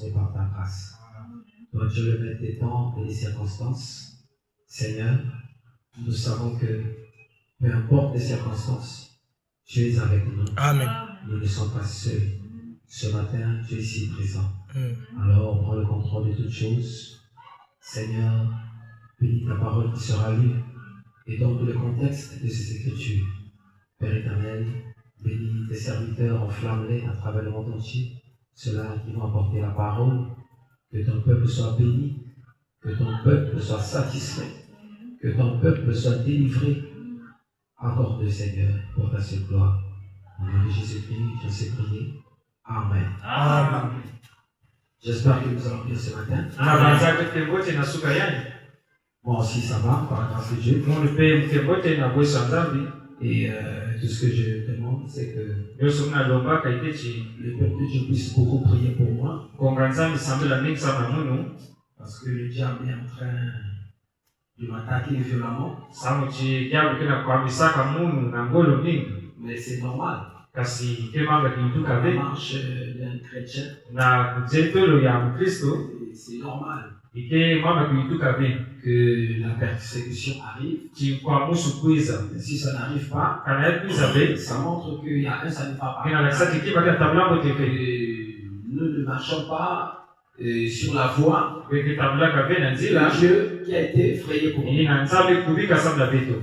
et par ta grâce. Toi, Dieu, le maître des temps et des circonstances, Seigneur, nous savons que peu importe les circonstances, tu es avec nous. Amen. Nous ne sommes pas seuls. Ce matin, tu es ici présent. Alors, prends le contrôle de toutes choses. Seigneur, bénis ta parole qui sera lue et dans tout le contexte de ces Écritures. Père éternel, bénis tes serviteurs, enflamme-les à travers le monde entier, ceux-là qui vont apporter la parole, que ton peuple soit béni, que ton peuple soit satisfait, que ton peuple soit délivré. Accorde, Seigneur, pour ta seule gloire. Au nom de Jésus-Christ, je sais prier. Amen. Amen. J'espère que nous allons bien ce matin. Moi aussi, ça va, par la grâce de Dieu. Et tout ce que je demande, c'est que le peuple de Dieu puisse beaucoup prier pour moi. Parce que le diable est en train de m'attaquer violemment. Mais c'est normal. La marche d'un chrétien, c'est normal que la persécution arrive. Si ça n'arrive pas, ça montre qu'il y a un salut papa. Nous ne marchons pas sur la voie de Dieu qui a été frayé pour nous.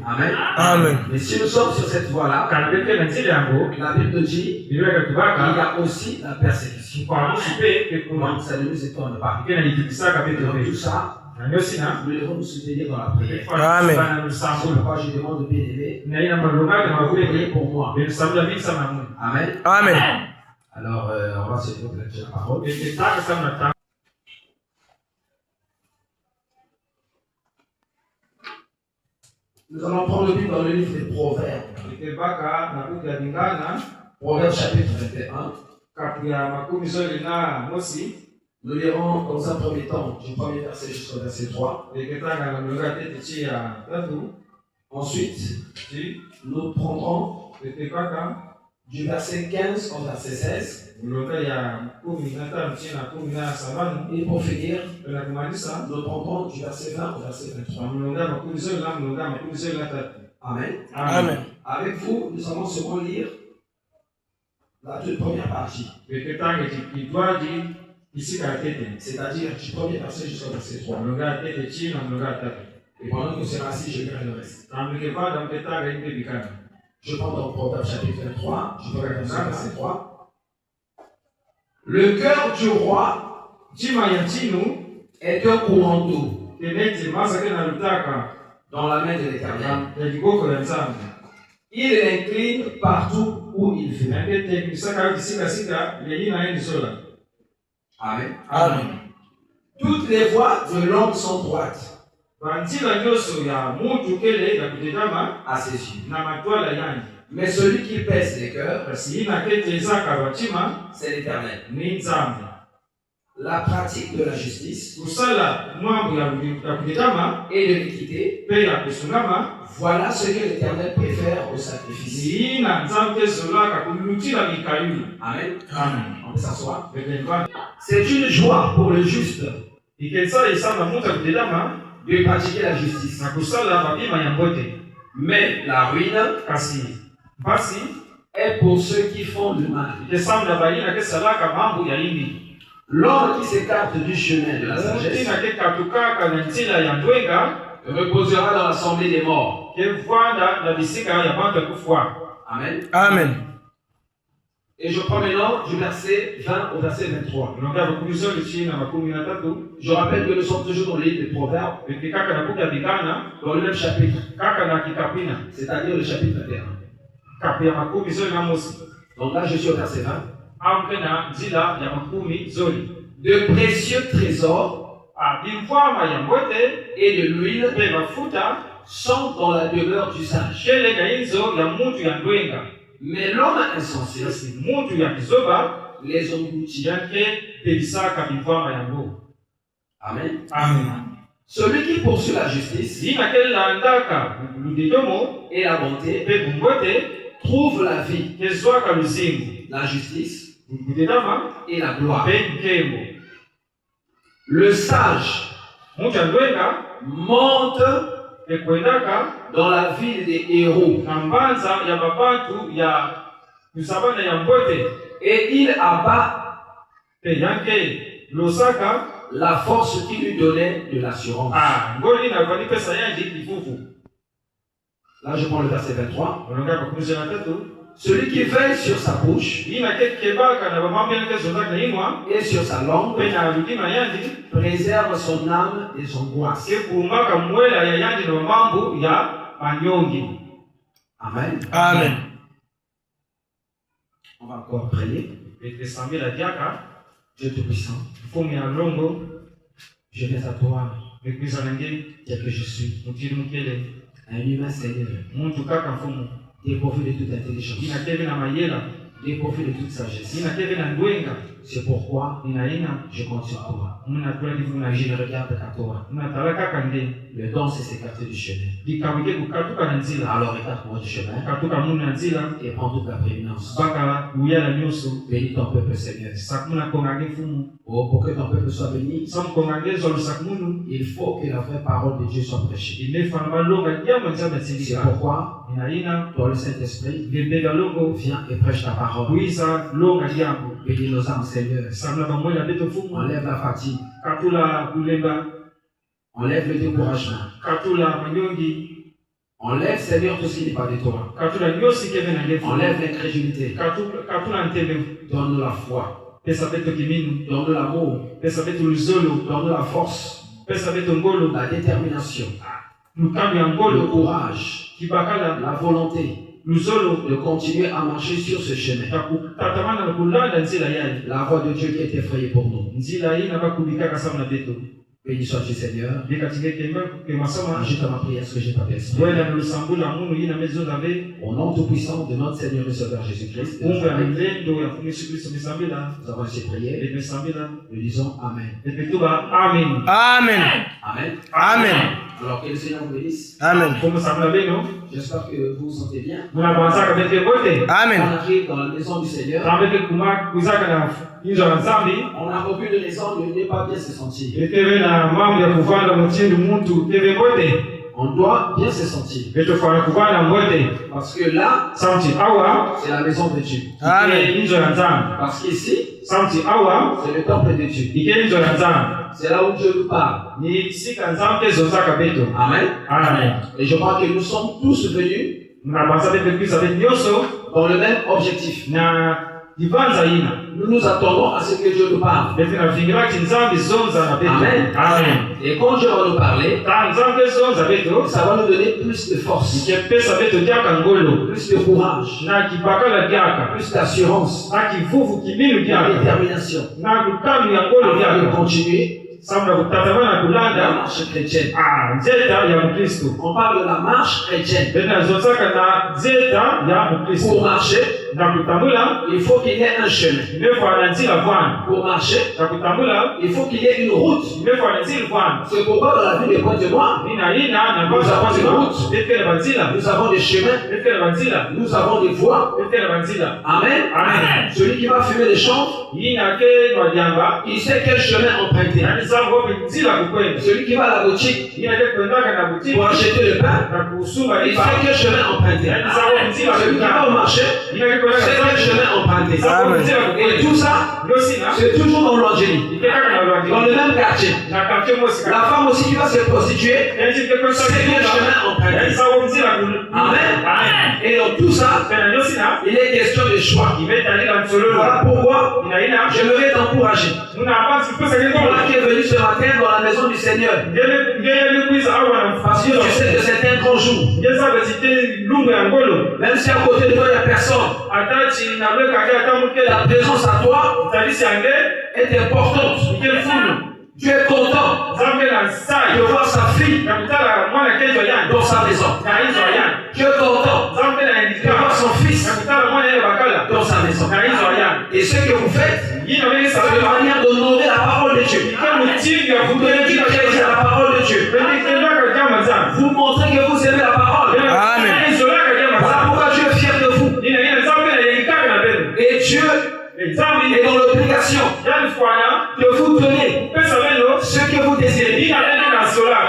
Amen. Amen. Mais si nous sommes sur cette voie-là, la Bible dit qu'il y a aussi la persécution. Donc ça ne nous étonne pas. Donc tout ça, nous devons nous soutenir dans la prière. Amen. C'est pourquoi je demande de bien-aimer de prier pour moi. Amen. Amen. Alors, on va se développer la parole. Nous allons prendre le livre dans le livre des Proverbes. Proverbes chapitre 21. Nous lirons dans un premier temps du premier verset jusqu'au verset 3. Ensuite, nous prendrons du verset 15 au verset 16. Et pour finir, nous prendrons du verset 20 au verset 23. Amen. Amen. Avec vous, nous allons seulement lire la toute première partie. C'est-à-dire du premier verset jusqu'au verset 3. Et pendant que c'est assis, je lirai le reste. Je prends donc Proverbe chapitre 23, je peux regarder ça, verset 3. Le cœur du roi est un courant d'eau dans la main de l'Éternel. Il l'incline partout où il veut. Amen. Amen. Toutes les voies de l'homme sont droites à ses yeux. Mais celui qui pèse les cœurs, c'est l'Éternel. La pratique de la justice et de l'équité, voilà ce que l'Éternel préfère au sacrifice. Amen. Amen. On peut s'asseoir. C'est une joie pour le juste de pratiquer la justice. Mais la ruine est pour ceux qui font le mal. L'homme qui s'écarte du chemin de la sagesse reposera dans l'assemblée des morts. Amen. Amen. Et je prends maintenant du verset 20 au verset 23. Je rappelle que nous sommes toujours dans le livre des Proverbes, dans le même chapitre, c'est-à-dire le chapitre 21. Donc là, je suis au verset 20. De précieux trésors et de l'huile sont dans la demeure du sage. Mais l'homme insensé les engloutit. Amen. Amen. Celui qui poursuit la justice et la bonté trouve la vie, la justice et la gloire. Le sage monte dans la ville des héros. Et il abat la force qui lui donnait de l'assurance. Là, je prends le verset 23. Celui qui veille sur sa bouche et sur sa langue préserve son âme des angoisses. Amen. Amen. On va encore prier. Dieu Tout-Puissant, je viens à toi, tel que je suis, un humain Seigneur, dépourvu de toute intelligence, dépourvu de toute sagesse. C'est pourquoi je compte sur toi. Je ne regarde qu'à toi. Le don, c'est s'écarter du chemin. Alors écarte-moi du chemin et prends toute la prééminence. Bénis ton peuple, Seigneur. Oh, pour que ton peuple soit béni, il faut que la vraie parole de Dieu soit prêchée. C'est pourquoi toi, le Saint-Esprit, viens et prêche ta parole. Bénis nos âmes, Seigneur. Enlève la fatigue. Enlève le découragement. Enlève, Seigneur, tout ce qui n'est pas de toi. Enlève l'incrédulité. Donne-nous la foi. Donne-nous l'amour. Donne-nous la force. La détermination. Le courage. La volonté de continuer à marcher sur ce chemin. La voix de Dieu qui est effrayée pour nous. Béni sois-tu, Seigneur. Ajoute à ma prière ce que j'ai pas fait. Au nom tout-puissant de notre Seigneur et Sauveur Jésus-Christ, nous avons ainsi prié. Nous disons Amen. Amen. Amen. Amen. Alors que le Seigneur vous bénisse. Amen. J'espère que vous vous sentez bien. Amen. On arrive dans la maison du Seigneur. On a beaucoup de raisons de ne pas bien se sentir. On doit bien se sentir. Parce que là, c'est la maison de Dieu. Amen. Parce qu'ici, c'est le temple de Dieu. C'est là où Dieu nous parle. Amen. Amen. Et je crois que nous sommes tous venus dans le même objectif. Nous nous attendons à ce que Dieu nous parle. Amen. Amen. Et quand Dieu va nous parler, ça va nous donner plus de force, plus de courage, plus d'assurance, de détermination de continuer la marche chrétienne. On parle de la marche chrétienne. Pour marcher, il faut qu'il y ait un chemin. Pour marcher, il faut qu'il y ait une route. C'est pourquoi dans la ville de Pointe-Noire, nous avons des routes, nous avons des chemins, nous avons des voies. Amen. Amen. Celui qui va fumer les champs, il sait quel chemin emprunter. Celui qui va à la boutique pour acheter le pain, il sait quel chemin emprunter. Celui qui va au marché, c'est quel chemin emprunter. Et tout ça, c'est toujours dans l'évangile, dans le même quartier. La femme aussi qui va se prostituer, c'est quel chemin emprunter. Amen. Et dans tout ça, il est question de choix. Voilà pourquoi je vais t'encourager. Voilà qui est venu ce matin dans la maison du Seigneur. Parce que tu sais que c'est un grand jour. Même si à côté de toi il n'y a personne, la présence à toi est importante. Tu es content de voir sa fille dans sa maison. Tu es content de voir son fils dans sa maison. Et ce que vous faites, c'est une manière d'honorer la parole de Dieu. Vous donnez du crédit à la parole de Dieu. Vous montrez que vous aimez la parole. Amen. Voilà pourquoi Dieu est fier de vous. Et Dieu est dans l'obligation de vous donner ce désirer.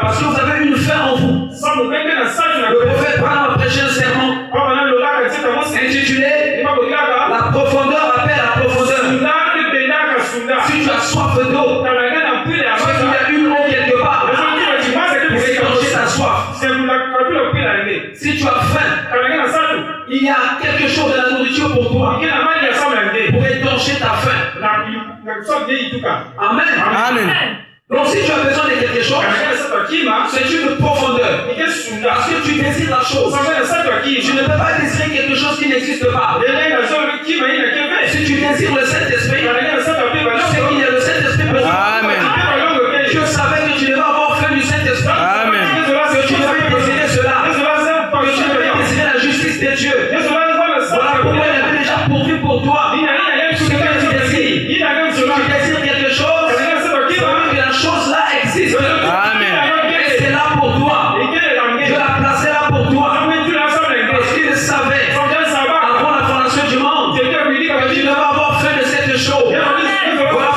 Parce que vous avez une faim en vous. Le prophète Branham a prêché un sermon intitulé La profondeur appelle la profondeur. Si tu as soif d'eau, il y a une eau quelque part pour étancher ta soif. Si tu as faim, il y a quelque chose de la nourriture pour toi pour étancher ta faim. Amen. Amen. Donc si tu as besoin de quelque chose, c'est une profondeur. Parce que tu désires la chose. Tu ne peux pas désirer quelque chose qui n'existe pas. Si tu désires le Saint-Esprit, c'est qu'il y a le Saint-Esprit. Amen. Je savais que tu devais avoir faim du Saint-Esprit. Amen. Que tu devais désirer cela. Que tu devais désirer la justice de Dieu. Voilà pourquoi il avait déjà pourvu pour toi ce que tu désires. Tu désires quelque chose, que la chose là existe. Amen. Et c'est là pour toi. Dieu l'a placé là pour toi. Parce qu'il savait, avant la fondation du monde, que tu devais avoir faim de cette chose. Voilà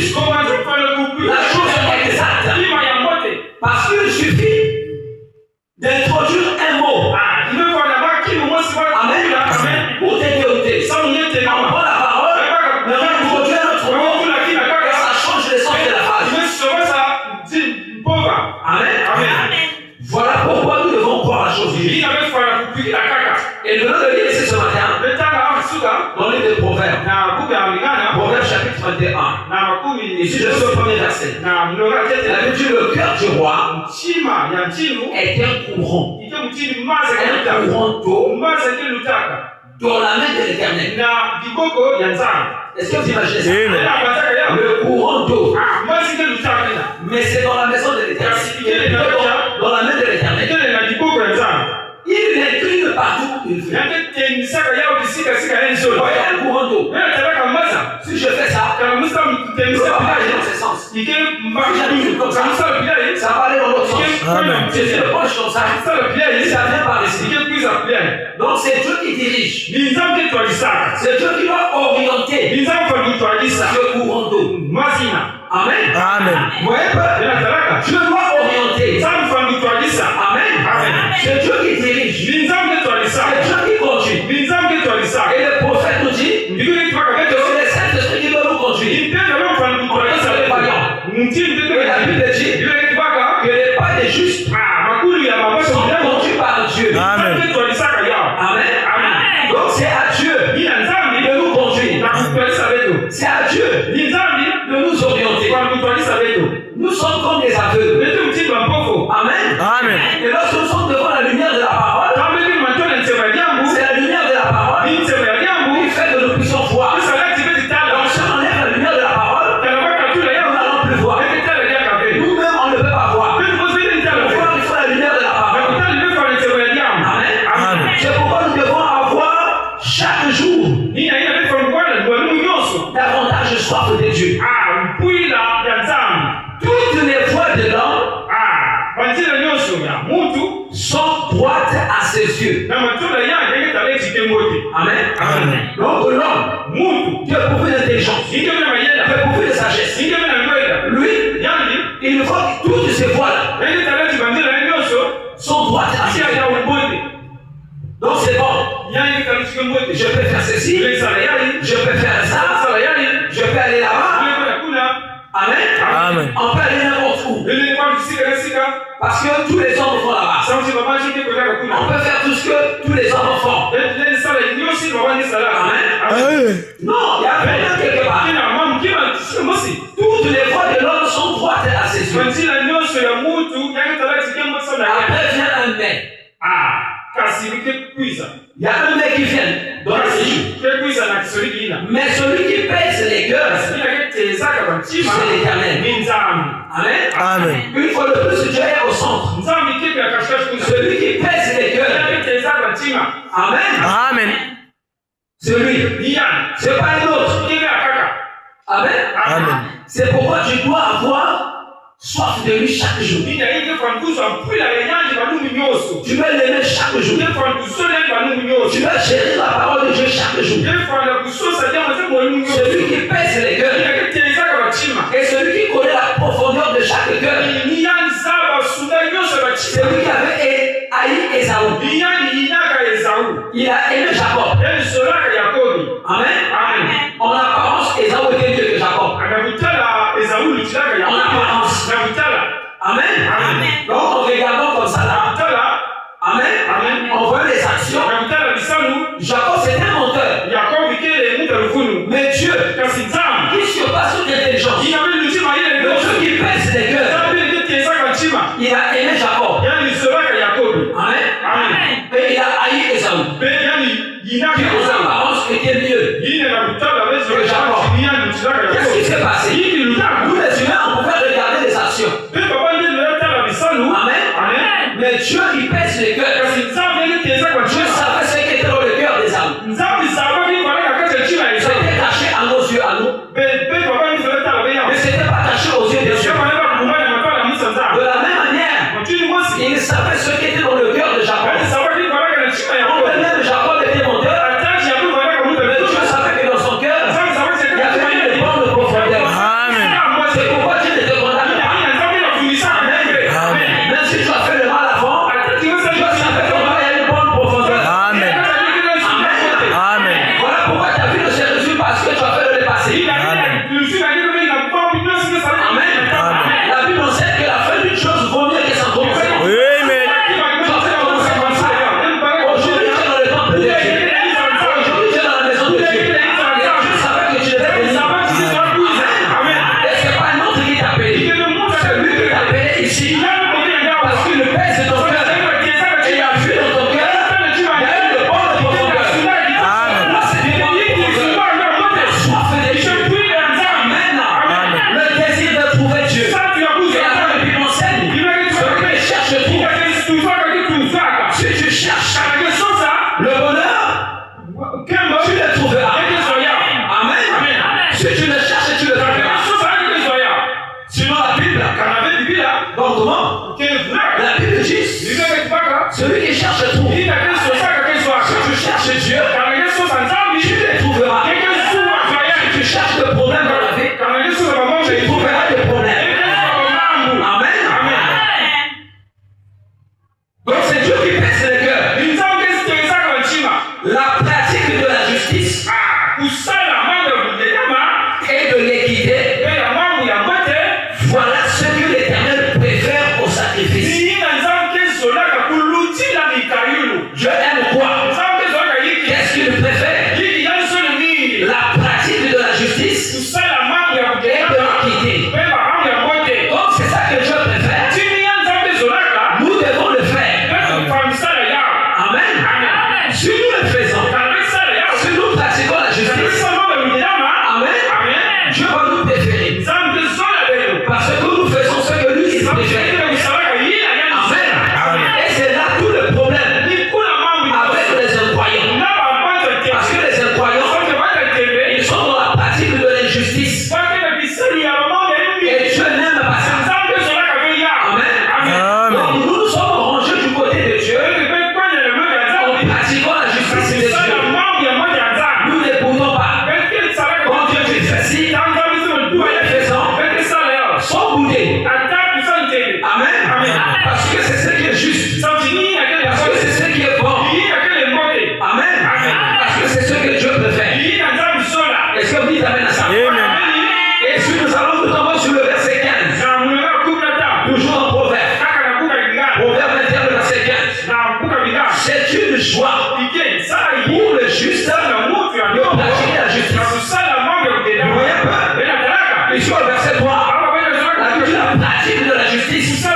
juste. La chose est exacte. Parce qu'il suffit d'introduire un mot. Amen. Pour t'aider. On prend la parole, mais on introduit un autre mot et ça change le sens de la phrase. Amen. Voilà pourquoi nous devons croire la chose divine. Et nous venons de lire ici ce matin dans le livre de Proverbes. Proverbes chapitre 21. Ici je suis au premier verset. Il avait dit le cœur du roi est un courant. Un courant d'eau dans la main de l'Éternel. Est-ce que vous imaginez ça? Le courant d'eau. Mais c'est dans la maison de l'Éternel. Dans la main de l'Éternel. Il l'incline partout où il fait. Il y a un courant d'eau. Si je fais ça, le village est dans ce sens. Si j'appuie comme ça, ça va aller dans l'autre sens. Si je le penche comme ça, ça vient par ici. Donc c'est Dieu qui dirige. C'est Dieu qui doit orienter ce courant d'eau. Amen. Vous voyez pas? Dieu doit orienter. Amen. C'est Dieu qui dirige. C'est Dieu qui conduit. Et le prophète nous dit que c'est le Saint-Esprit qui doit nous conduire. Et la Bible dit que les pas des justes sont conduits par Dieu. Amen. Donc c'est à Dieu de nous conduire. C'est à Dieu de nous orienter. Nous sommes comme des aveugles. Amen. Et lorsque nous sommes devant la lumière de la parole, c'est la lumière de la parole qui fait que nous puissions voir. Donc si on enlève la lumière de la parole, nous n'allons plus voir. Nous-mêmes, on ne peut pas voir. Il faut la lumière de la parole. Amen. C'est pourquoi nous devons avoir chaque jour davantage soif de Dieu. Toutes les voies de l'homme sont droites à ses yeux. Amen. Donc l'homme, Dieu est pourvu d'intelligence, Dieu est pourvu de sagesse. Lui, il faut que toutes ces voies-là sont droites à ses yeux. Donc c'est bon. Je peux faire ceci, je peux faire ça, je peux aller là-bas. Amen. On peut aller n'importe où. Parce que tous les hommes font là-bas. On peut faire tout ce que tous les hommes font. Amen. Non, il y a vraiment quelque part. Toutes les voies de l'homme sont droites à ses yeux. Après vient un mais. Il y a un mec qui vient dans la séjour. Mais celui qui pèse les cœurs, c'est l'Éternel. Amen. Une fois de plus, Dieu est au centre. Celui qui pèse les cœurs. Amen. C'est lui. C'est pas un autre. Amen. C'est pourquoi tu dois avoir soif de lui chaque jour. Tu veux l'aimer chaque jour. Tu veux chérir la parole de Dieu chaque jour. Celui qui pèse les cœurs et celui qui connaît la profondeur de chaque cœur. Celui qui avait haï Ésaü. Il a aimé Jacob. Amen. En apparence, Ésaü était mieux que Jacob. En apparence. Amen. Donc en regardant comme ça là. Amen. On voit les actions. Jacob c'était un menteur. Mais Dieu qui surpasse toute intelligence. Le Dieu qui pèse les cœurs. Il a aimé Jacob. Amen. Et il a haï Ésaü. Qui aux apparences était mieux que Jacob. Qu'est-ce qui s'est passé? Nous les humains on pouvait regarder les actions. toi. La pratique de la justice.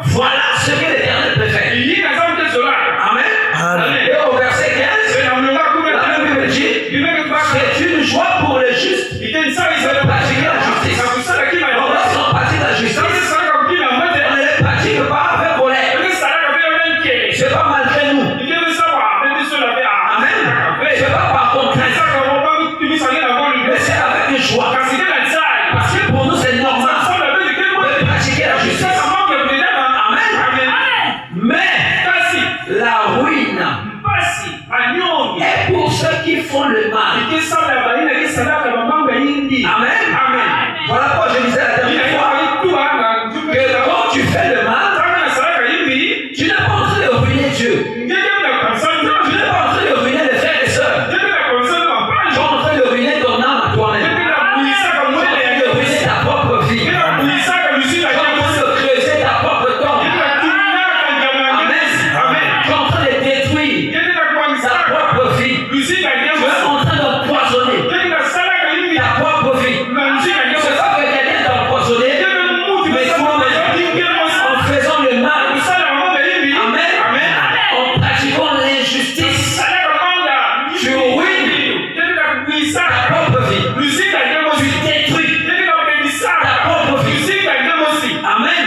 Voilà ce que l'Éternel peut faire. Amen. Et au verset 15, la Bible dit, c'est une joie pour les justes de pratiquer la justice. On va s'en pratiquer la justice. On ne les pratique pas avec colère. C'est pas malgré nous. Amen. C'est pas par contrainte. Mais c'est avec une joie. Parce que pour nous c'est normal de pratiquer la justice. Amen. Mais la ruine est pour ceux qui font le mal. Amen. Voilà pourquoi je disais la dernière fois que quand tu fais le mal, tu n'es pas en train de ruiner Dieu. Tu n'es pas en train de ruiner les frères et sœurs. Tu es en train de ruiner ton âme à toi-même. Tu es en train de ruiner ta propre vie. Tu es en train de creuser ta propre tombe. Amen. Tu es en train de détruire ta propre vie. Tu es en train d'empoisonner ta propre vie. C'est pas que quelqu'un t'a empoisonné, mais toi-même, en faisant le mal, amen, en pratiquant l'injustice, tu ruines ta propre vie. Tu détruis ta propre vie. Amen.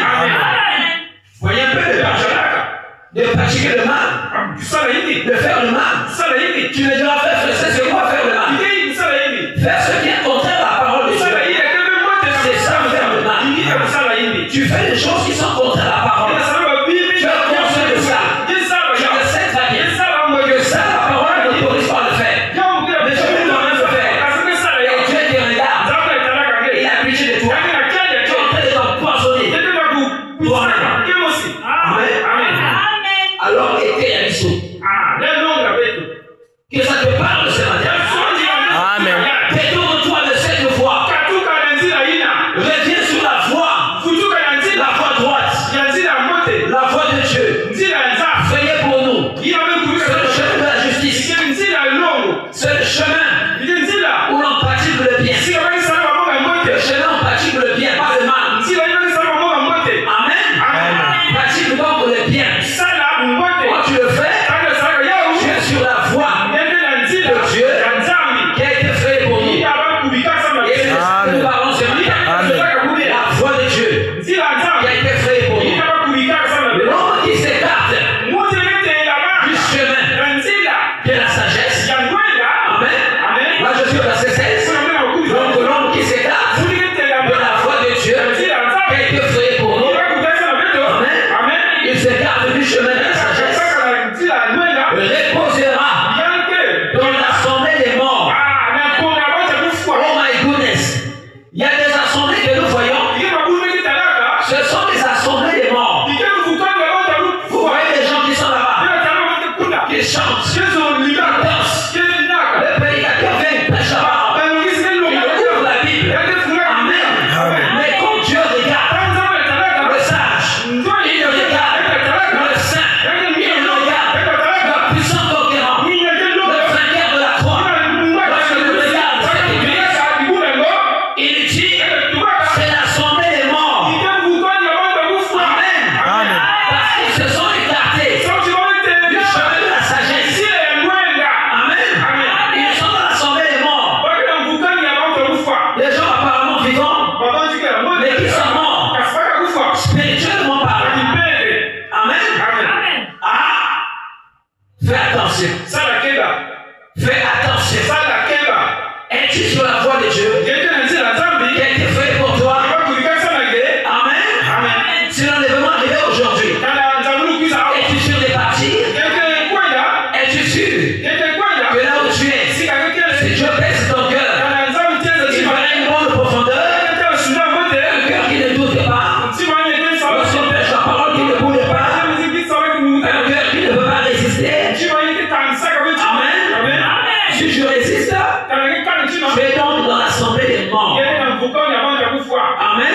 Voyez un peu de pratiquer le mal, de faire le mal. Tu me diras, frère, c'est quoi faire le mal? Faire ce qui est contraire à la parole de Dieu. C'est ça faire le mal. Tu fais des choses qui sont contraires à la parole. Tu es conscient de ça. Tu le sais très bien. Que ça, la parole ne t'autorise pas à le faire. Mais je vais toi-même le faire. Et Dieu te regarde. Il a pitié de toi. Tu es en train de t'empoisonner toi-même. Amen. Alors, éternise. Que ça te parle ce matin. Amen. Détourne-toi de cette voie. Reviens sur la voie droite. La voie de Dieu. Veillez pour nous. C'est le chemin de la justice. C'est le chemin où l'on pratique le bien. Le chemin où on pratique le bien, pas le mal. Amen. Pratique donc le bien. Quand tu le fais, tu es sur la voie de Dieu qui a été fait pour nous. Et c'est ça que nous parlons ce matin. La voie de Dieu qui a été fait pour nous. L'homme qui s'écarte du chemin de la sagesse. Amen. Là je suis au verset 16. Donc l'homme qui s'écarte de la voie de Dieu qui a été fait pour nous. Amen. Il s'écarte du chemin de la sagesse. Reposera dans l'assemblée des morts. Oh my goodness. Il y a des assemblées que nous voyons. Ce sont des assemblées des morts. Vous voyez les gens qui sont là-bas, qui chantent, qui dansent. Le prédicateur vient prêcher là-bas. Il ouvre la Bible. Amen. Mais quand Dieu regarde le sage, il regarde le saint, il regarde le puissant conquérant, le vainqueur de la croix. Lorsque il regarde cette église, il dit c'est l'assemblée des morts. Amen. Parce qu'ils se sont écartés du chemin de la sagesse. Amen. Ils sont dans l'assemblée des morts. Les gens apparemment vivants, mais qui sont morts, spirituellement parlant. Amen. Ah, fais attention. Fais attention. Es-tu sur la voie de Dieu qui a été fait pour toi? Amen. Si l'enlèvement arrivé aujourd'hui, es-tu sûr de partir? Es-tu sûr que là où tu es, si Dieu baisse ton cœur, il fera une bonne profondeur, un cœur qui ne doute pas, lorsqu'on prêche la parole qui ne bouge pas, un cœur qui ne peut pas résister. Amen. Si je résiste, je vais donc dans l'assemblée des morts. Amen.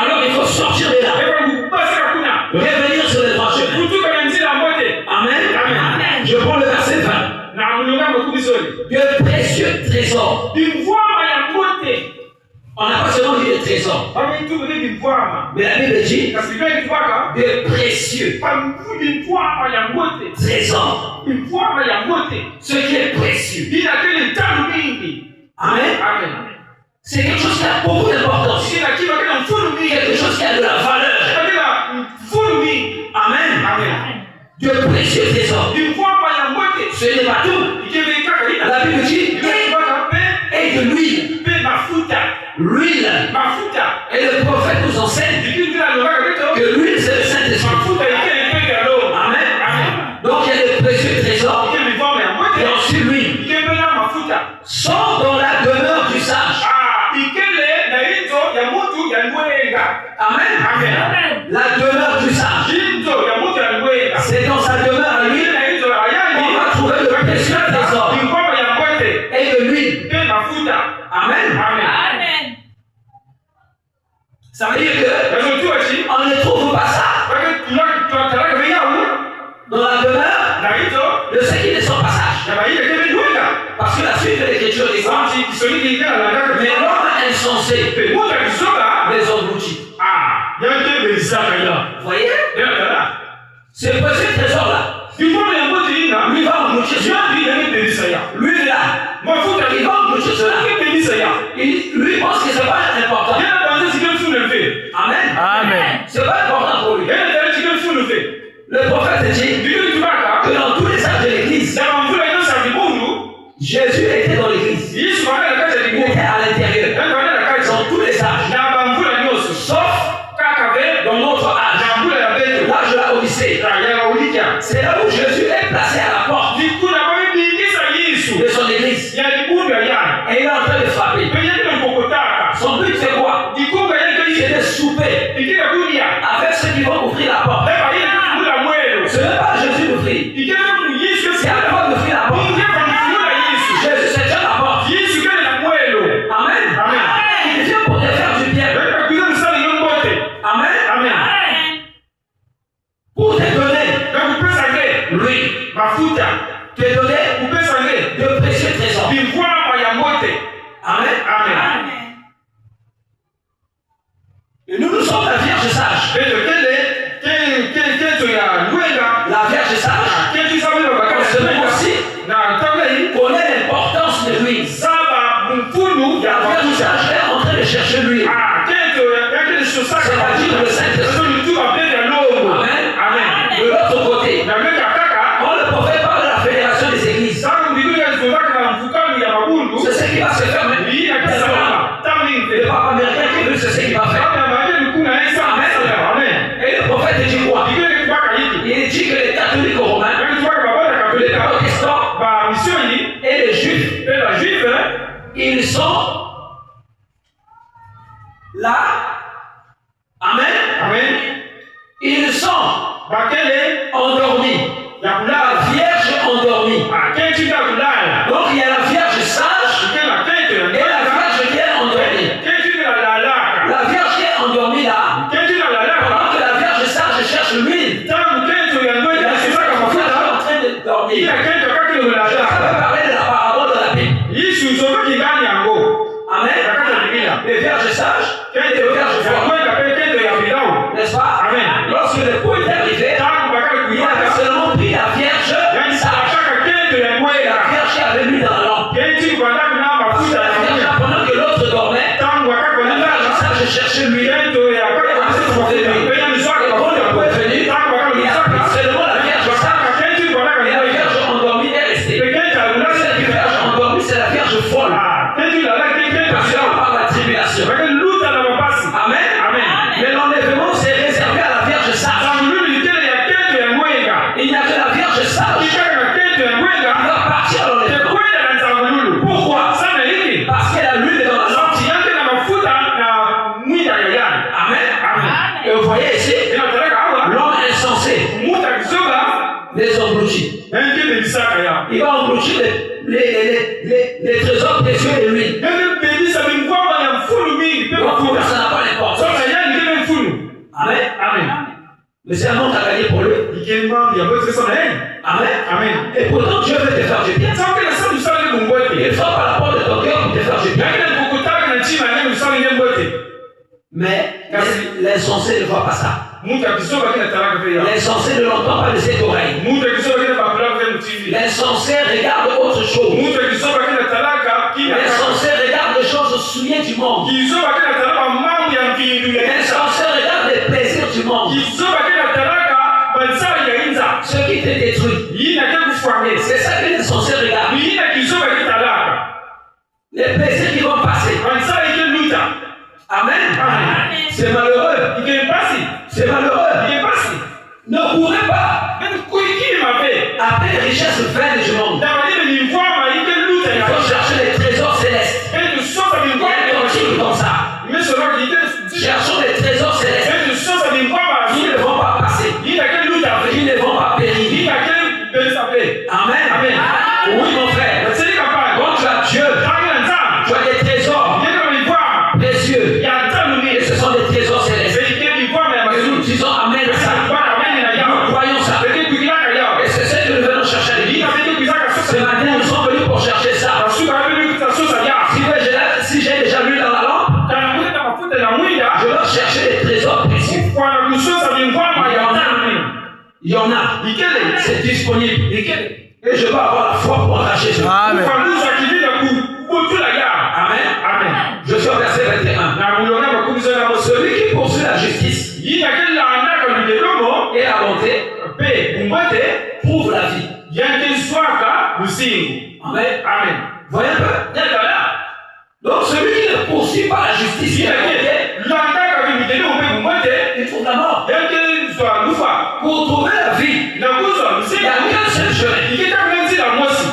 Alors il faut sortir de là. Revenir sur les droits chemins. Amen. Je prends le verset 20. De précieux trésors On n'a pas seulement dit de trésors. Mais la Bible dit de précieux trésors. Ce qui est précieux. Amen. C'est quelque chose qui a beaucoup d'importance. Quelque chose qui a de la valeur. Amen. De précieux trésors. Ce n'est pas tout. La Bible dit et de l'huile. L'huile. Et le prophète nous enseigne que l'huile c'est le Saint-Esprit. Amen. Donc il y a des précieux trésors. Et ensuite l'huile. Sont dans la demeure du sage. Amen. La demeure du sage. C'est dans sa demeure à lui qu'on va trouver le précieux trésor et de l'huile. Amen. Ça veut dire qu'on ne trouve pas ça dans la demeure de ceux qui ne sont pas sages. Parce que la suite de l'écriture dit quoi? Mais l'homme insensé les engloutit. Vous voyez? Ce précieux trésor-là, lui va engloutir cela. Lui là, il va engloutir cela. Lui pense que ce n'est pas important. Amen. Ce n'est pas important pour lui. Le prophète dit que dans tous les âges de l'église, Jésus était dans l'église. Il était à l'intérieur. Dans tous les âges. Sauf dans notre âge. L'âge de la Odyssée. C'est là où Jésus est placé à la porte de son église. Et il est en train de frapper. Son but c'est quoi? C'est de souper avec ceux qui vont ouvrir la porte. Ce n'est pas Jésus d'ouvrir. C'est à toi d'ouvrir la porte. Jésus c'est déjà la porte. Amen. Il vient pour te faire du bien. Amen. Pour te donner lui. Te donner de précieux trésors. Amen. Et nous sommes la Vierge sage. La Vierge sage. On aussi connaît l'importance de l'huile. La Vierge sage est en train de chercher l'huile. C'est-à-dire le Saint-Esprit. Amen. De l'autre côté, quand le prophète parle de la fédération des églises, c'est ce qui va se faire maintenant. Le pape américain qui veut, c'est ce qu'il va faire. Amen. Et le prophète dit quoi? Il dit que les catholiques romains, les protestants et les juifs, ils sont là. Amen. Ils sont endormis. La Vierge endormie. Donc il y a la Vierge sage et la Vierge qui est endormie. La Vierge qui est endormie là, pendant que la Vierge sage cherche l'huile, la Vierge est en train de dormir. Je vais parler de la parabole de la Bible. Amen. Les Vierges sages et les Vierges folles. N'est-ce pas? Amen. Lorsque le coup est arrivé, il avait seulement pris la Vierge sage. La Vierge qui avait mis dans la lampe. La Vierge, pendant que l'autre dormait, la Vierge sage cherchait lui. Et quand le coup est venu, il a pris seulement la Vierge sage. Et la Vierge endormie est restée. Cette Vierge endormie, c'est la Vierge folle. Parce qu'on parle de la tribulation. Amen. Mais l'enlèvement, c'est réservé à la Vierge sage. Il n'y a que la Vierge sage qui va partir à l'enlèvement. Pourquoi? Parce qu'elle a l'huile dans la lampe. Amen. Et vous voyez ici, l'homme insensé les engloutit. Il va engloutir les trésors précieux de l'huile. Donc ça n'a pas d'importance. Amen. Mais c'est un monde à gagner pour lui. Amen. Et pourtant Dieu veut te faire du bien. Il frappe à la porte de ton cœur pour te faire du bien. Mais l'insensé ne voit pas ça. L'insensé ne l'entend pas de cette oreille. L'insensé regarde autre chose. L'insensé regarde les choses souillées du monde. L'insensé regarde les plaisirs du monde. Ce qui te détruit. C'est ça que l'insensé regarde. Les plaisirs qui vont passer. Amen. C'est malheureux. C'est malheureux. Ne courez pas après les richesses vaines du monde. Il faut chercher les trésors célestes. Il y a un cantique comme ça. Cherchons les trésors célestes. Ils ne vont pas passer. Ils ne vont pas périr. Amen. Oui, mon frère. Quand tu as Dieu, tu as des trésors précieux. Et ce sont des trésors célestes. Et nous disons Amen à ça. Nous croyons ça. Et c'est ce que nous venons chercher à l'église. Ce matin, nous sommes venus pour chercher ça. Si j'ai déjà lu dans la lampe, je dois chercher les trésors précieux. Il y en a. C'est disponible. Et je dois avoir la foi pour arracher ça. Amen. Amen. Je suis au verset 21. Celui qui poursuit la justice et la bonté prouve la vie. Amen. Voyez un peu. Donc celui qui ne poursuit pas la justice et la bonté, il trouve la mort. Pour trouver la vie, il n'y a qu'un seul chemin.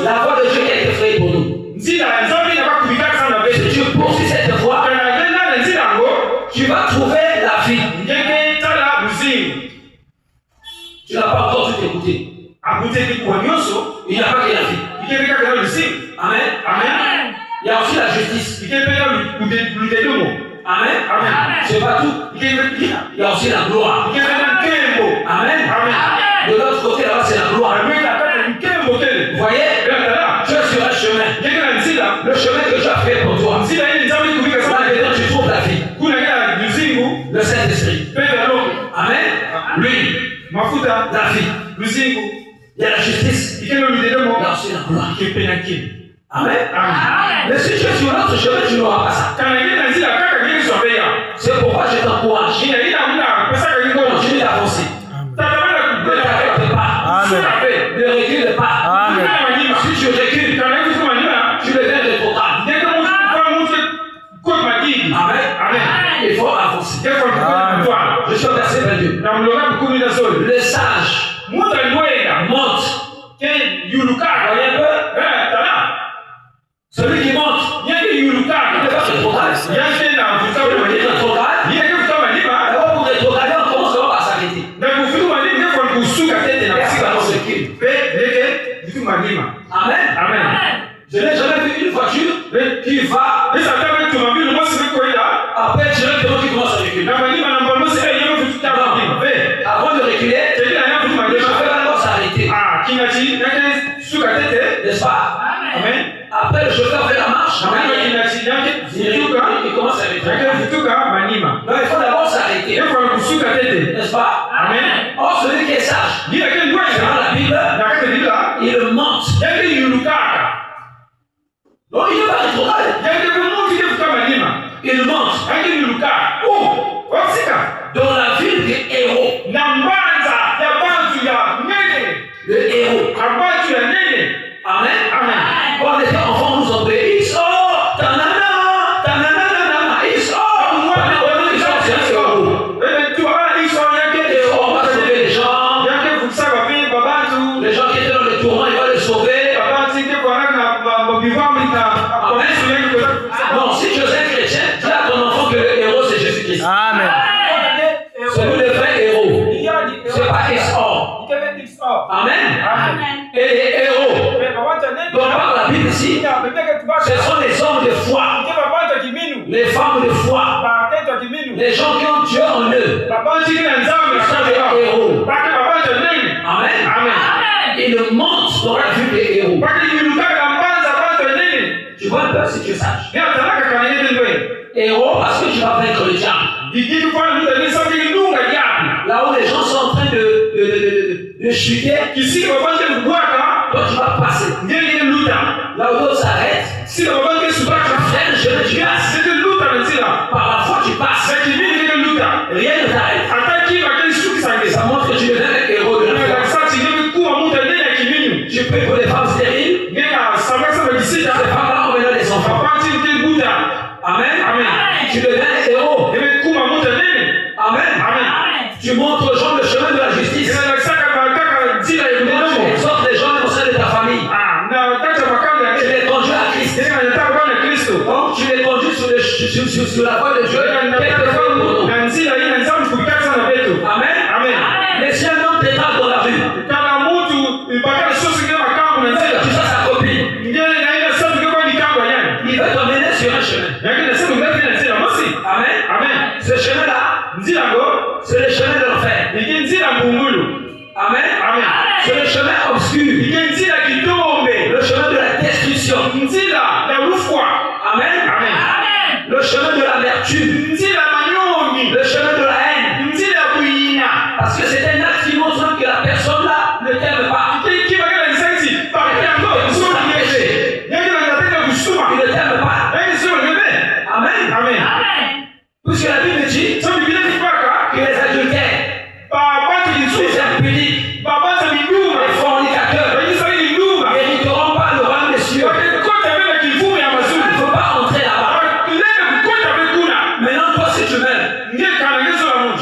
La voie de Dieu qui a été créée pour nous. Si tu poursuis cette voie, tu vas trouver la vie. Tu n'as pas encore tout écouté. Il n'y a pas que la vie. Amen. Il y a aussi la justice. Amen. C'est pas tout. Il y a aussi la gloire. Amen. De l'autre côté là-bas, c'est la gloire. Vous voyez, tu es sur un chemin. Le chemin que Dieu a fait pour toi. Là-dedans, tu trouves la vie. Le Saint-Esprit. Amen. Lui. La vie. Il y a la justice. Il y a aussi la gloire. Amen. Mais si tu es sur l'autre chemin, tu n'auras pas ça. C'est pourquoi je t'encourage. Continue d'avancer. Ne t'arrête pas. Amen. Ne recule pas. Amen. Si tu recules, tu deviens rétrograde. Amen. Il faut avancer. Je suis au verset 22. Le sage monte. Voyez un peu? Celui qui monte, il ne va pas rétrograde. D'abord, pour rétrograder, on commence par s'arrêter. Amen. Je n'ai jamais vu une voiture qui va. Après, directement, qui commence à reculer. Avant de reculer, le chauffeur va d'abord s'arrêter. N'est-ce pas? Après, le chauffeur fait la marche. Il commence à reculer. Donc, il faut d'abord s'arrêter. N'est-ce pas? Or, celui qui est sage, dans la Bible, il monte. Donc, il ne va pas rétrograder. Il monte. Dans la ville des héros. Le héros. Amen. Quand on était enfants, nous obéissons. Tanana, ils sont. On va sauver les gens. Les gens qui étaient dans le tourment, il va les sauver. Non, si tu es un chrétien, dis à ton enfant que le héros c'est Jésus-Christ. Amen. C'est nous le vrai héros. C'est pas XOR. Amen. Et les héros dont parle la Bible ici, ce sont les hommes de foi, les femmes de foi, les gens qui ont Dieu en eux. Ils sont des héros. Amen. Ils montent dans la vue des héros. Tu vois un peu si tu es sage. héros parce que tu vas vaincre le diable. Là où les gens sont en train de chuter, toi tu vas passer. Là où d'autres s'arrêtent, tu freines, je me glace. Par la foi tu passes. Rien ne t'arrête. Ça montre que tu deviens un héros de la foi. Tu peux pour les femmes stériles. Ces femmes-là ont maintenant des enfants. Amen. Tu deviens un héros. Amen. Tu montres aux gens le chemin de la justice. Tu exhortes les gens au sein de ta famille. Tu les conduis à Christ. Donc tu les conduis sur la voie de Dieu. Amen. Mais si un homme t'étale dans la rue, tu sais sa copine, il veut t'emmener sur un chemin. Amen. Ce chemin-là, c'est le chemin de l'enfer. Amen. C'est le chemin obscur. Le chemin de la destruction. Amen. Le chemin de l'amertume. Le chemin de la haine. Parce que c'est un acte qui montre que la personne là ne t'aime pas. Il ne t'aime pas. Amen. Puisque la Bible dit que les adultères, les impudiques, les fornicateurs n'hériteront pas le royaume des cieux. Il ne faut pas entrer là-bas. Maintenant, toi, si tu meurs, tu ne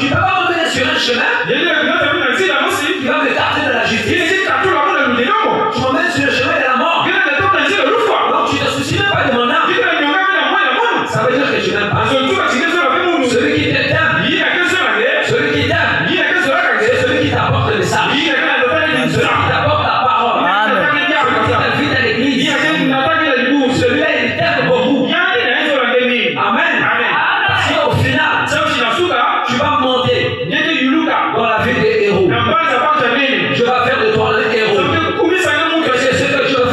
peux pas revenir sur un chemin qui va me garder de la justice. Tu m'emmènes sur le chemin de la mort. Donc, tu ne te soucies même pas de mon âme. Ça veut dire que tu n'aimes pas. Celui qui t'aime, c'est celui qui t'apporte le message. Celui qui t'apporte la parole. Celui qui t'invite à l'église. Celui-là, il t'aime beaucoup. Amen. Parce qu'au final, tu vas monter dans la vie des héros. Je vais faire de toi un héros. C'est ce que je veux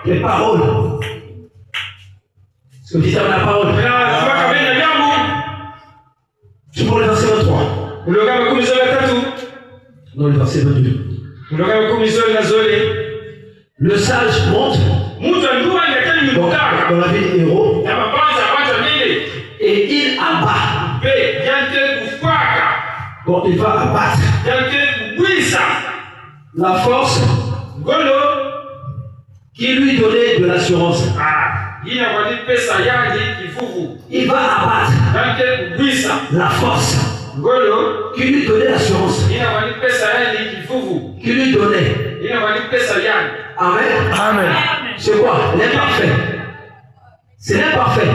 les paroles. Ce que dit la parole. Tu prends le verset 23. Non, le verset 22. Le sage monte dans la ville de héros et il abat. Bon, il va abattre la force qui lui donnait de l'assurance. Il va abattre la force qui lui donnait l'assurance. Qui lui donnait. Amen. Amen. C'est quoi? L'imparfait. C'est l'imparfait.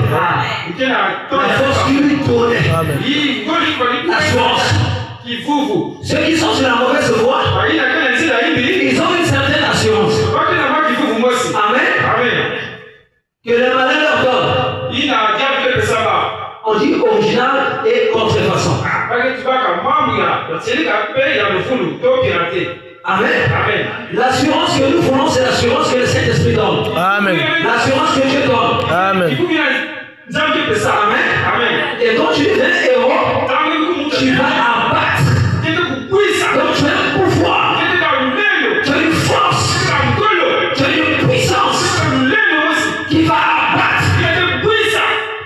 La force qui lui donnait. L'assurance. Ceux qui sont sur la mauvaise voie, ils ont une certaine assurance. Amen. Que le malin leur donne. On dit original et contrefaçon. Amen. L'assurance que nous voulons, c'est l'assurance que le Saint-Esprit donne. Amen. L'assurance que Dieu donne. Amen. Amen. Et quand tu deviens héros, tu vas abattre. Donc tu as un pouvoir, tu as une force, tu as une puissance qui va abattre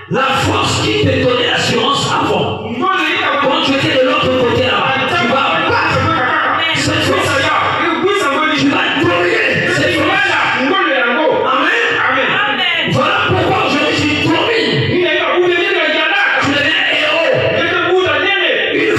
la force qui te donnait l'assurance avant. Quand tu étais de l'autre côté là-bas, tu vas abattre cette force. Tu vas dominer cette force. Amen. Voilà pourquoi aujourd'hui tu domines. Tu deviens héros. Une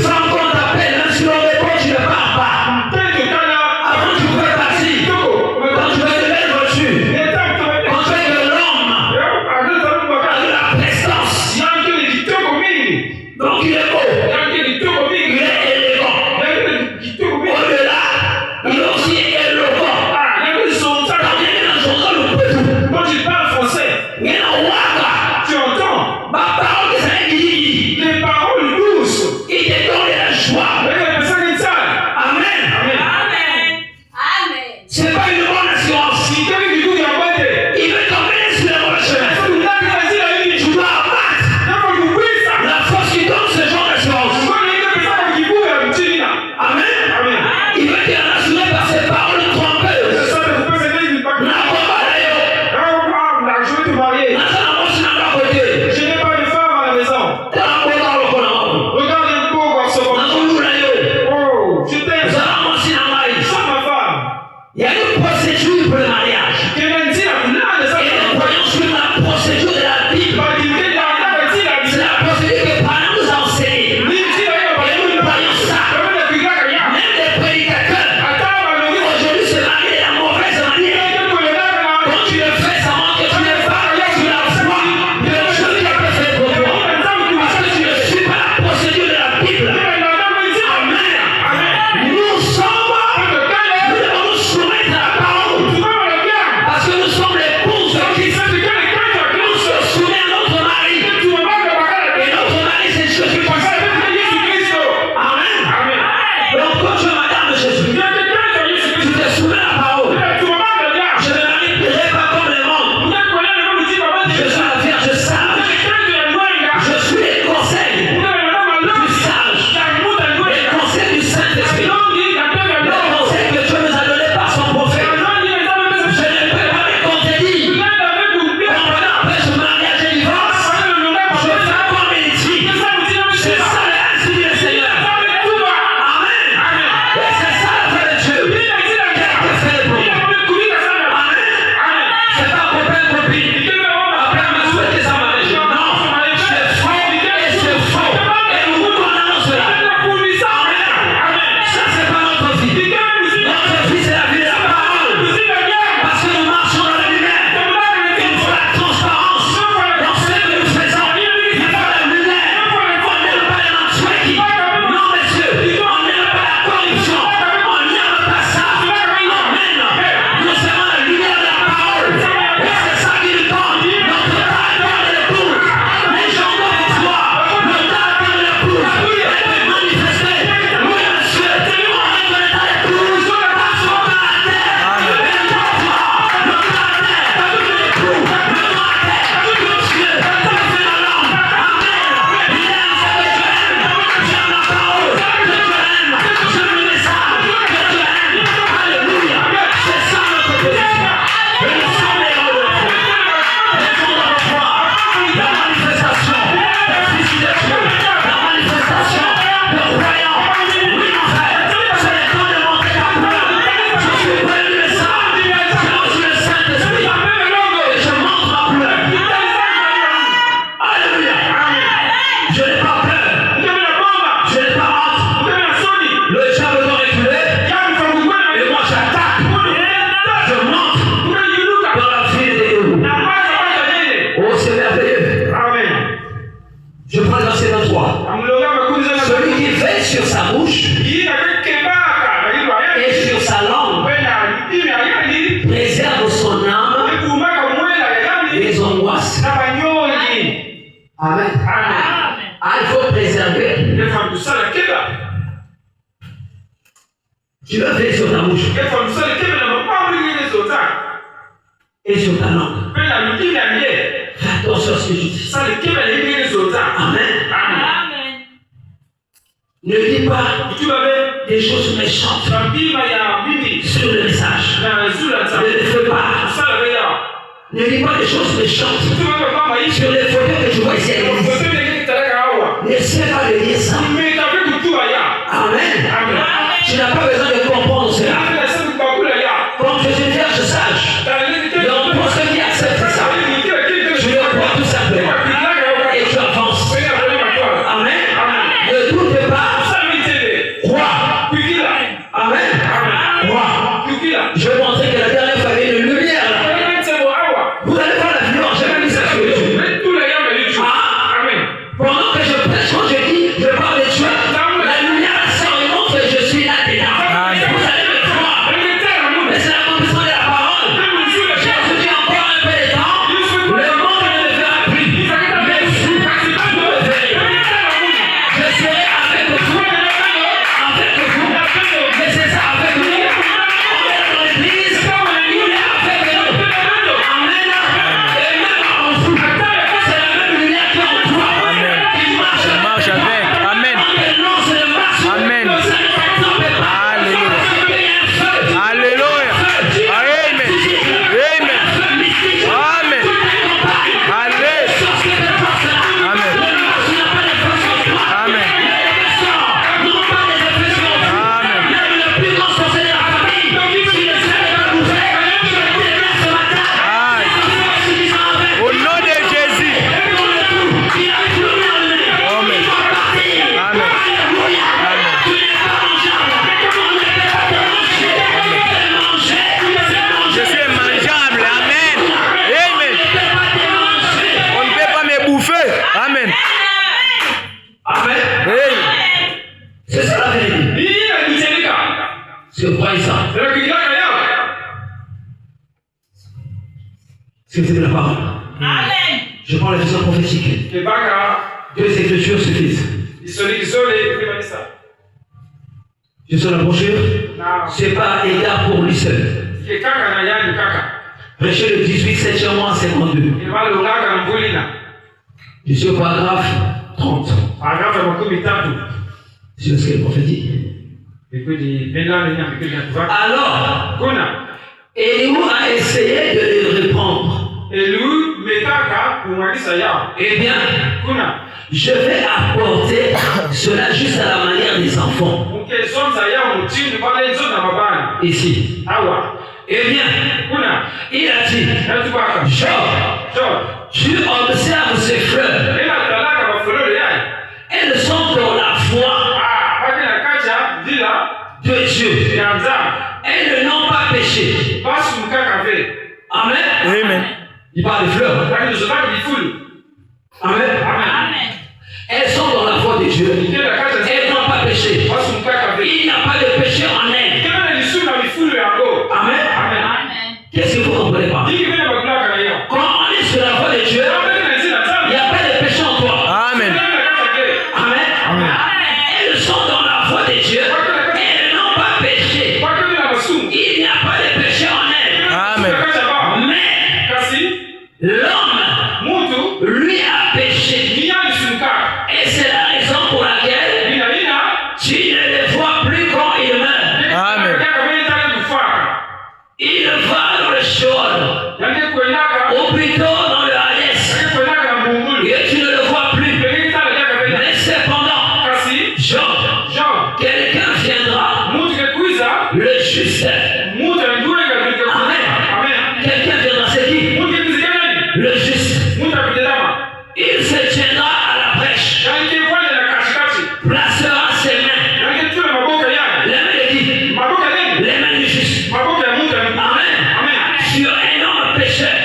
Tu le fais sur ta bouche. Et sur ta langue. Fais attention à ce que je dis. Amen. Amen. Ne dis pas des choses méchantes sur le message. Ne le fais pas. Ne dis pas des choses méchantes sur les photos que tu vois ici à l'église. N'essaie pas de dire ça. Amen. Tu n'as pas besoin de comprendre cela. Comme je suis vierge sage. Donc pour ceux qui acceptent ça, tu le crois tout simplement. Et tu avances. Amen. Ne doute pas. Crois. Amen. Crois. Je vais montrer que la dernière fois il y a une lumière là. Vous allez voir la lumière. J'ai même mis ça sur YouTube. Pendant que je prêche, quand je dis, je parle de Dieu, la lumière sort et montre que je suis là-dedans. Vous allez me croire. Mais c'est l'accomplissement de la parole. J'ai ajouté encore un peu de temps. Le monde ne me verra plus. Mais vous me verrez. Je serai avec vous. Avec vous. Mais c'est ça, avec vous. On est dans l'église. Il est avec nous. Amen. Et même en vous. C'est la même lumière qui est en toi. Marche avec. Amen. Amen. Alléluia. Alléluia. Amen. Amen. Amen. Allez. Amen. Amen. Au nom de Jésus. Amen. Amen. Je suis mangeable. Amen. Amen. On ne peut pas me bouffer. Amen. Amen. Amen. C'est ça la vérité. Est-ce que vous croyez ça? Est-ce que c'est de la parole? Amen. Je prends la vision prophétique. Deux écritures suffisent. Je suis la brochure. C'est pas égard pour lui seul. Prêchez le 18, 7e mois, 52. Je suis au paragraphe 30. C'est ce que le prophète dit. Alors, Élihu a essayé de les reprendre. Eh bien, je vais apporter cela juste à la manière des enfants. Ici. Eh bien, il a dit, Job, tu observes ces fleurs. Elles sont dans la foi de Dieu. Elles n'ont pas péché. Amen. Amen. Il parle des fleurs. Amen. Amen. Elles sont dans la foi de Dieu. Elles n'ont pas péché. Il n'y a pas de péché en elles. Amen. Amen. Qu'est-ce que vous comprenez pas? Quand on est sur la foi de Dieu, il n'y a pas de péché en toi. Amen. Amen. Elles sont dans la foi de Dieu. Elles n'ont pas péché. Il n'y a pas de péché en elles. Amen. Mais l'homme, lui, a péché. Et c'est la raison pour laquelle tu ne le vois plus quand il meurt. Amen. Il va dans le Sheol, ou plutôt dans le Hadès, et tu ne le vois plus. Mais cependant, Jean, quelqu'un viendra, le juste. Amen. Quelqu'un viendra, c'est qui? Le juste. Il se tiendra à la brèche, placera ses mains. Les mains de qui? Les mains du juste. Amen. Sur un homme pécheur.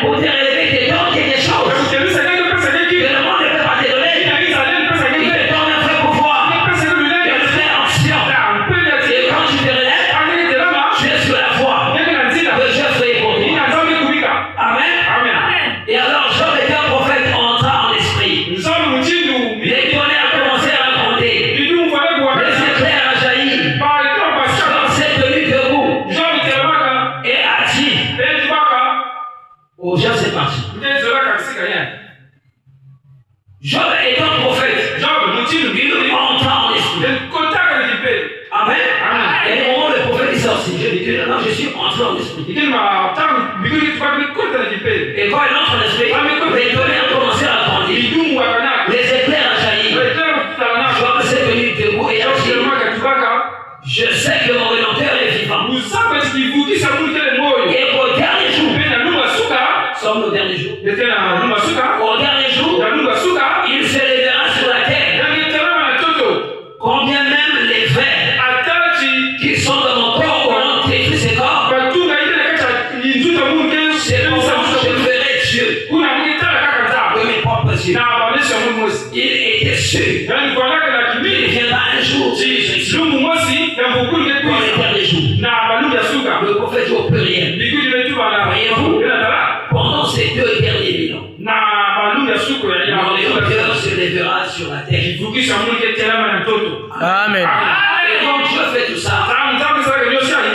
Pour te relever, te donne quelque chose. Que le monde ne peut pas te donner. Il te donne un vrai pouvoir. Il te fait ancien. Et quand tu te relèves, tu es sur la voie. Que Dieu fait pour toi. Amen. Et alors, Job était un prophète entrant en esprit. Les tonnerres a commencé à raconter. Les éclairs a jailli. Job s'est tenu debout. Et a dit. Oh, Job c'est parti. Job est un prophète. Il entrant en esprit. Amen. Et au moment où le prophète est sorti, je dis que non, je suis entré en esprit. Et quand il entre en esprit, les tonnerres ont commencé à grandir. Les éclairs a jailli. Job s'est tenu debout et a dit, je sais que mon Rédempteur est vivant. Et au dernier jour, sommes nos derniers jours. Au dernier jour, il se lèvera sur la terre. Combien même les vers qui sont dans mon corps auront détruit ces corps. C'est pour ça que je verrai Dieu de mes propres yeux. Il était sûr. Il viendra un jour dans les derniers jours. Le prophète joue au pluriel. Voyez-vous, pendant ces 2 derniers mille ans, mon Rédempteur se lèvera sur la terre. Amen. Et donc Dieu fait tout ça.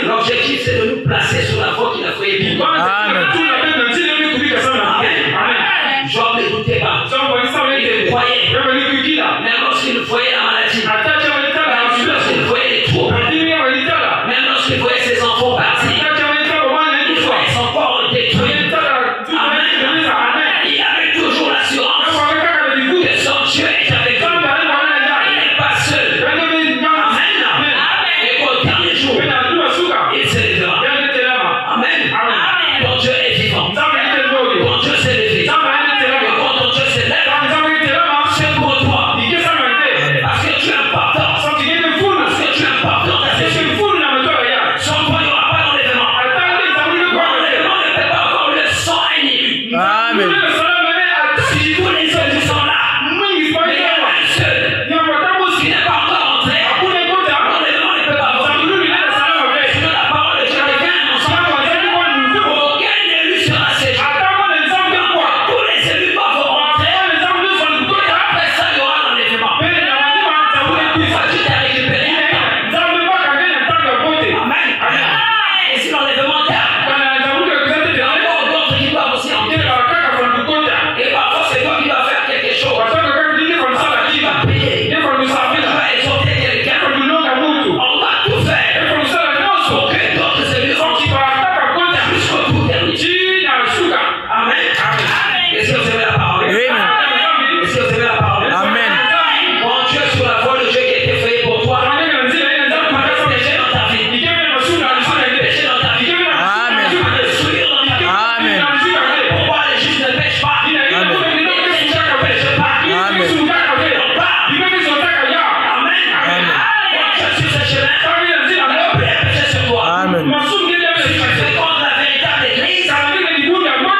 L'objectif c'est de nous placer sur la voie qu'il a fait vivre. Amen. Job ne doutait pas. Il croyait. Même lorsqu'il voyait la maladie. Même lorsqu'il voyait les troubles. Même lorsqu'il voyait ses enfants partir. Il voyait son corps détruit. Amen. Il avait toujours l'assurance que son Dieu est avec lui. Il n'est pas seul. Amen. Et qu'au dernier jour, il se lèvera. Amen. Ton Dieu est vivant. Ton Dieu s'est levé. Et quand ton Dieu se lève, c'est pour toi. Parce que tu es important. Parce que tu es important. Sans toi, il n'y aura pas d'enlèvement. L'enlèvement ne peut pas avoir le sang inhibu. Amen. Si tous les autres qui sont là, mais il y a un seul qui n'est pas encore entré, l'enlèvement ne peut pas avoir. Parce que la parole de Dieu devient un ensemble. Aucun élu sera séché. Tous les élus doivent rentrer. Et après ça, il y aura l'enlèvement. Une fois que tu t'es récupéré, amen. Et si l'enlèvement tarde, il y a encore d'autres qui doivent aussi entrer. Et parfois, c'est toi qui dois faire quelque chose. Qui va payer. Tu vas exhorter quelqu'un. On va tout faire pour que d'autres élus rentrent jusqu'au bout dernier. Amen. Est-ce que vous aimez la parole? Amen. Est-ce que vous aimez la parole? Amen. Mon Dieu, sur la voie de Dieu qui a été fait pour toi, il n'y a pas de péché dans ta vie. Il n'y a pas de péché dans ta vie. Il n'y a pas de souillure dans ta vie. Amen. Pourquoi les juifs ne pêchent pas? Les chrétiens ne pêchent pas. Amen. Amen. Mon Dieu, sur ce chemin, ne peut pas pécher sur toi. Amen. Si tu fais contre la véritable église, et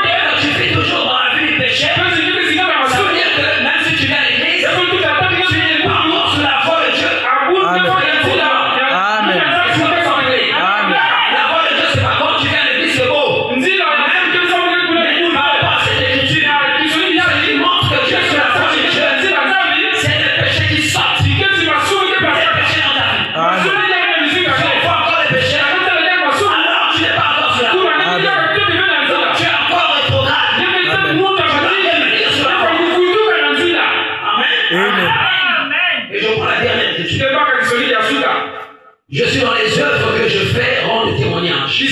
que tu fais toujours dans la vie du péché, ça veut dire que même si tu viens à l'église, tu n'es pas encore sur la voie de Dieu. Amen. Amen. La voie de Dieu, c'est pas quand tu viens à l'église, c'est beau. Mais il ne parle pas cette écriture. Il montre que Dieu sur la voie de Dieu, c'est des péchés qui sortent. Des péchés dans ta vie. Amen. Tu vois encore les péchés, alors tu n'es pas encore sur la voie. Donc tu es encore rétrograde. Amen. Et je prends la dernière écriture. Je suis dans les œuvres que je fais rendre témoignage.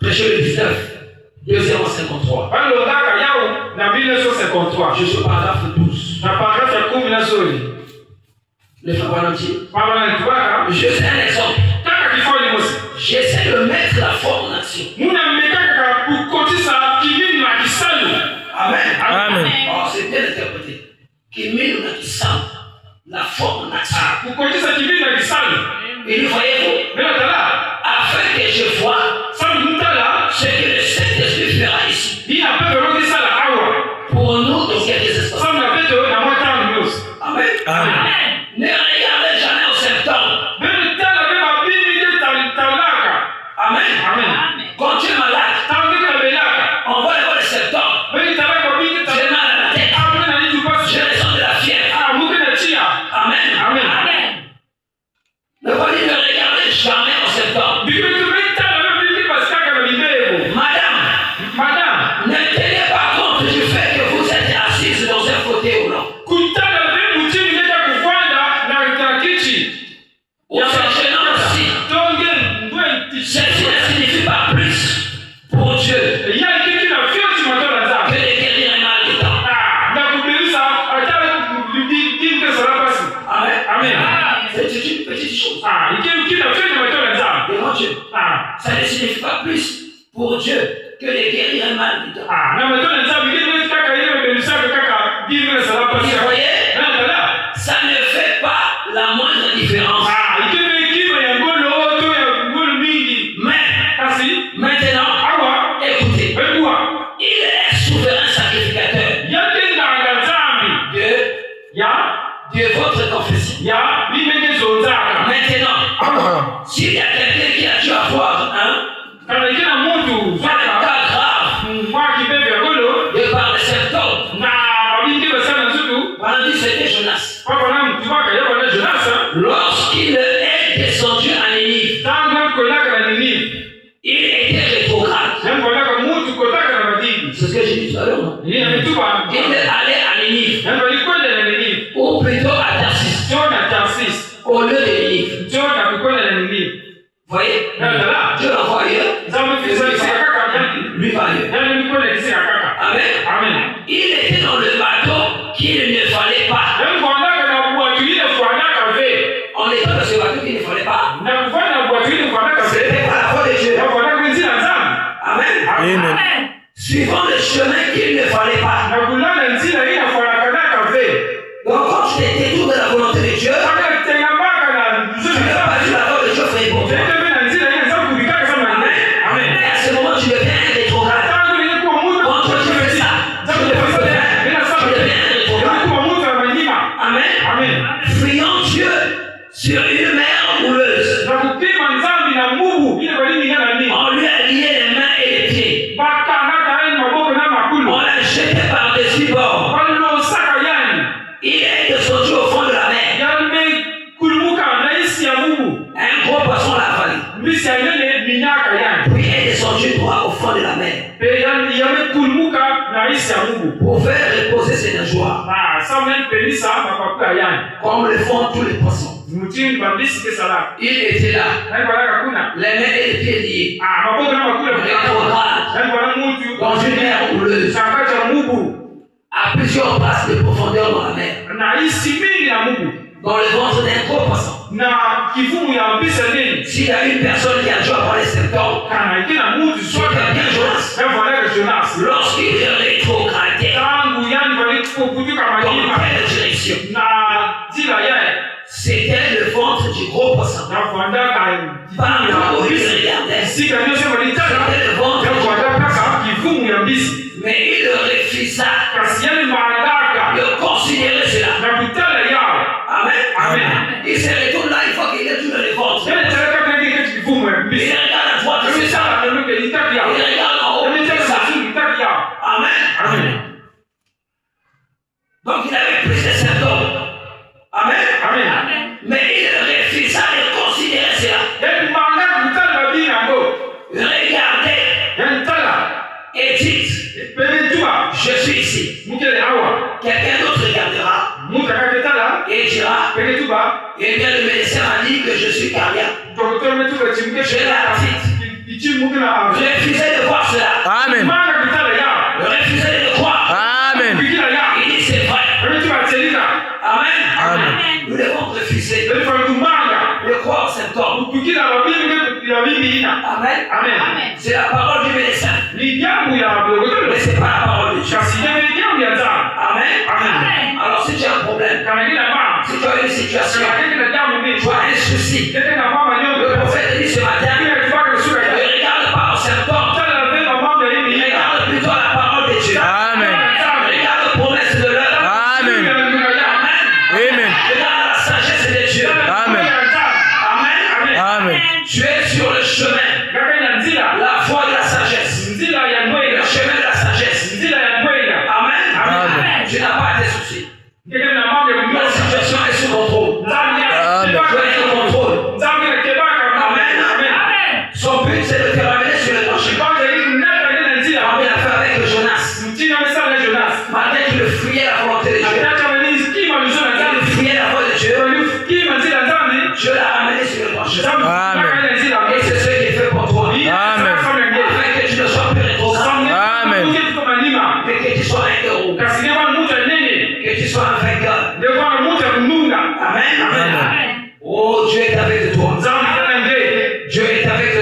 Prêchez le 19, 2:53. Je suis au paragraphe 12. Le frère Valentier. Je fais un exemple. J'essaie de mettre la forme en action. Amen. Amen. Oh, c'est bien interprété. Kimi na kisama. La forme en action. Et voyez-vous, afin que je vois Dieu. Ça ne signifie pas plus pour Dieu que de guérir un mal du temps. Vous voyez, ça ne fait pas la moindre différence. Mais maintenant, écoutez, il est souverain sacrificateur de votre confession. Maintenant, s'il y a quelqu'un qui a dû avoir un cas grave de par les symptômes, on a dit c'était Jonas. Lorsqu'il est descendu à Ninive, il était rétrograde. C'est ce que j'ai dit tout à l'heure, non? Il allait à Ninive, ou plutôt à Tarsis, au lieu de Ninive. Vous voyez? Dieu l'envoie ailleurs, lui va ailleurs. Amen. Il était dans le bateau qu'il ne fallait pas. On était dans ce bateau qu'il ne fallait pas. C'était pas la foi de Dieu. Amen. Suivant le chemin qu'il ne fallait pas. Donc quand tu te détournes de la volonté de Dieu, tu n'as pas dit la foi de Dieu fait pour toi. Amen. Et à ce moment, tu deviens un rétrograde. Quand toi tu fais ça, tu deviens un rétrograde. Amen. Fuyant Dieu sur une mer houleuse. On lui a lié les mains et les pieds. On l'a jeté par-dessus bord. Il est descendu au fond de la mer. Un gros poisson l'a avalé. Puis est descendu droit au fond de la mer. Pour faire reposer ses nageoires. Comme le font tous les poissons. Il était là. Les mains et les pieds liés. Rétrograde. Dans une mer houleuse. À plusieurs passes de profondeur dans la mer. Dans le ventre d'un gros poisson. S'il y a une personne qui a dû avoir les symptômes, soit bien Jonas. Lorsqu'il est rétrogradé, dans quelle direction? C'était le ventre du gros poisson. Partout où il regardait, c'était le ventre du gros poisson. Mais il refusa de considérer cela. Amen. Il se retourne là, il faut qu'il est tout dans le ventre. Il regarde à droite, c'est ça. Il regarde en haut, c'est ça. Amen. Donc il avait plus de symptômes. Amen. Mais il refusa de considérer cela. Regardez et dites, je suis ici. Quelqu'un d'autre regardera et dira, eh bien le médecin m'a dit que je suis cardiaque. J'ai la petite. Refusez de voir cela. Amen. Refusez de le croire. Amen. Il dit c'est vrai. Amen. Nous devons refuser de croire aux symptômes. Amen. C'est la parole du médecin. Mais c'est pas la parole de Dieu. Amen. Alors si tu as un problème, si tu as une situation, tu as un souci, le prophète dit ce matin, ne regarde pas aux symptômes, regarde plutôt la parole de Dieu. Amen. Regarde la promesse de l'œuvre. Amen. Amen. Regarde la sagesse de Dieu. Amen. Tu es sur le chemin, la voie de la sagesse, le chemin de la sagesse. Amen. Tu n'as pas de soucis. La situation est sous contrôle. Tu es sous contrôle. Amen. Son but c'est de te ramener sur le plancher. Comme il a fait avec Jonas. Malgré qu'il fuyait la volonté de Dieu, il fuyait la voie de Dieu, Dieu l'a ramené sur le plancher. Amen. Et c'est ce qu'il fait pour toi. Amen. Afin que tu ne sois plus rétrograde. Amen. Mais que tu sois un héros. Que tu sois un vainqueur. Amen. Oh, Dieu est avec toi. Dieu est avec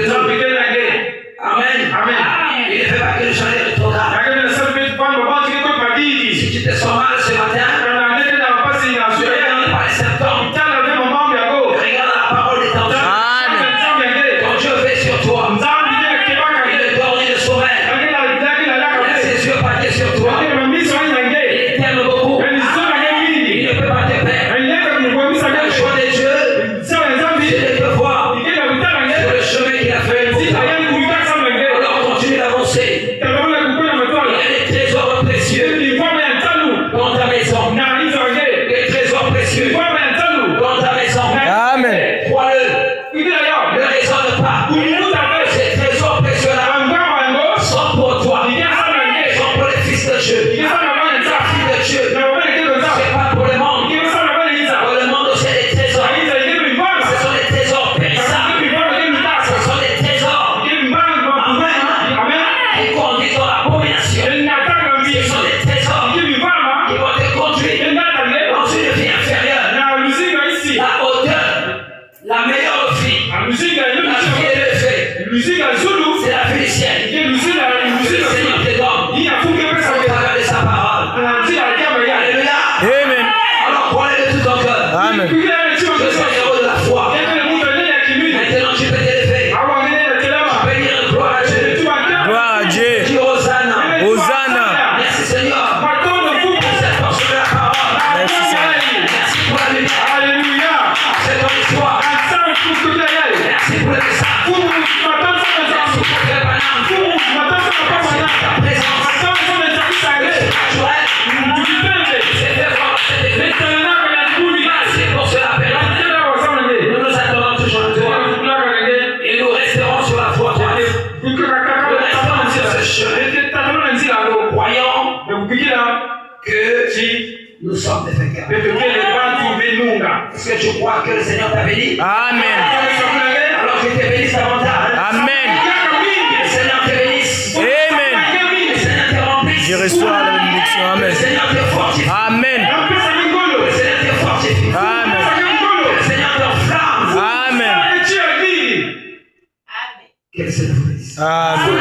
C'est la vie du ciel. Le Seigneur te donne. Au travers de sa parole. Alléluia. Amen. Alors croyez de tout ton cœur. Amen. Je suis un héros de la foi. Maintenant tu peux t'élever. Tu peux dire gloire à Dieu. Gloire à Dieu. Dis Hosanna. Hosanna. Merci Seigneur. Pour cette portion de la parole. Merci Seigneur. Merci pour la lumière. C'est ton histoire. Merci pour le message. Merci pour le banane. Merci pour ta présence. C'est fait voir cette église. Merci pour cela, Père. Nous nous attendons toujours à toi. Et nous resterons sur la foi. Nous resterons sur ce chemin. Croyons que nous sommes des vainqueurs. Est-ce que tu crois que le Seigneur t'a béni? Amen. Alors que te bénisse davantage. Amen. Le Seigneur te bénisse. Amen. Le Seigneur te remplisse. Je reçois la bénédiction. Le Amen. Seigneur te fortifie. Amen. Le Seigneur te fortifie. Amen. Le Seigneur t'enflamme. Amen. Quelle c'est la bénédiction. Amen.